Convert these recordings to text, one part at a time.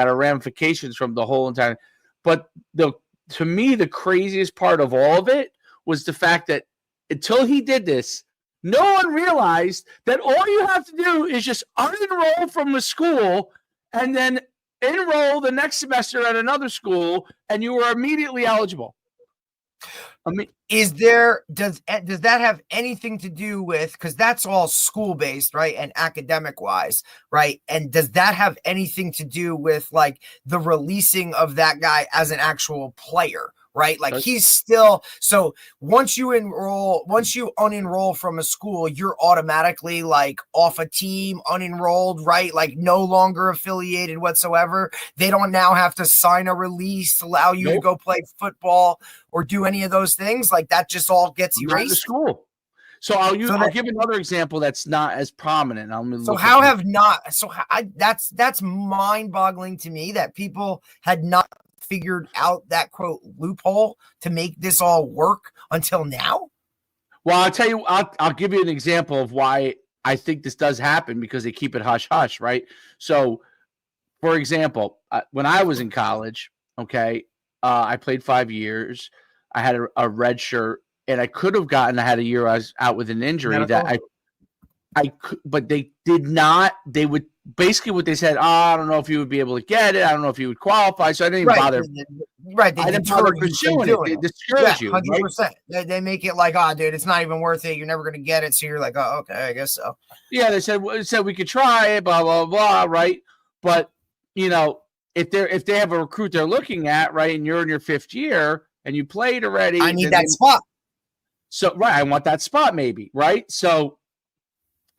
are ramifications from the whole entire. But to me, the craziest part of all of it was the fact that until he did this, no one realized that all you have to do is just unenroll from the school and then enroll the next semester at another school, and you are immediately eligible. I mean, does that have anything to do with, because that's all school based, right, and academic wise, right? And does that have anything to do with like the releasing of that guy as an actual player? Right. Like he's still, so once you unenroll from a school, you're automatically like off a team, unenrolled, right? Like no longer affiliated whatsoever. They don't now have to sign a release, allow you to go play football or do any of those things. Like that just all gets erased. The school. So I'll give another example that's not as prominent. That's mind boggling to me that people had not figured out that quote loophole to make this all work until now. Well, I'll tell you, I'll give you an example of why I think this does happen, because they keep it hush hush, right? So, for example, when I was in college, okay, I played 5 years. I had a red shirt, and I could have gotten. I had a year I was out with an injury that I could, but they did not. They would basically what they said. Oh, I don't know if you would be able to get it. I don't know if you would qualify. So I didn't even bother. Right, I didn't bother pursuing it. They discourage you. 100%. Right? They make it like, oh, dude, it's not even worth it. You're never going to get it. So you're like, oh, okay, I guess so. Yeah, they said we could try it. Blah blah blah. Right, but you know, if they have a recruit they're looking at, right, and you're in your 5th year and you played already, I need that spot. So right, I want that spot, maybe, right? So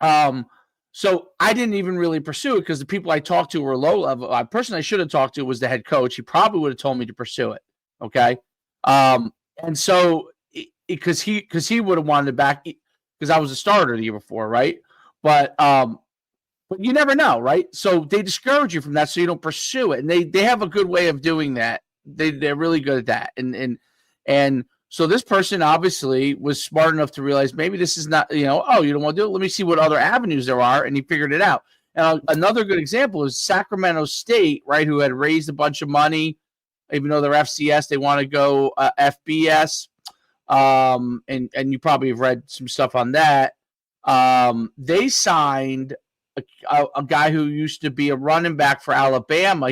I didn't even really pursue it because the people I talked to were low level. The person I should have talked to was the head coach. He probably would have told me to pursue it. Okay. And so because he would have wanted it back because I was a starter the year before. Right. But you never know. Right. So they discourage you from that. So you don't pursue it. And they have a good way of doing that. They're really good at that. And so this person obviously was smart enough to realize maybe this is not, you don't want to do it. Let me see what other avenues there are. And he figured it out. And another good example is Sacramento State, right, who had raised a bunch of money, even though they're FCS, they want to go FBS. And you probably have read some stuff on that. They signed a guy who used to be a running back for Alabama.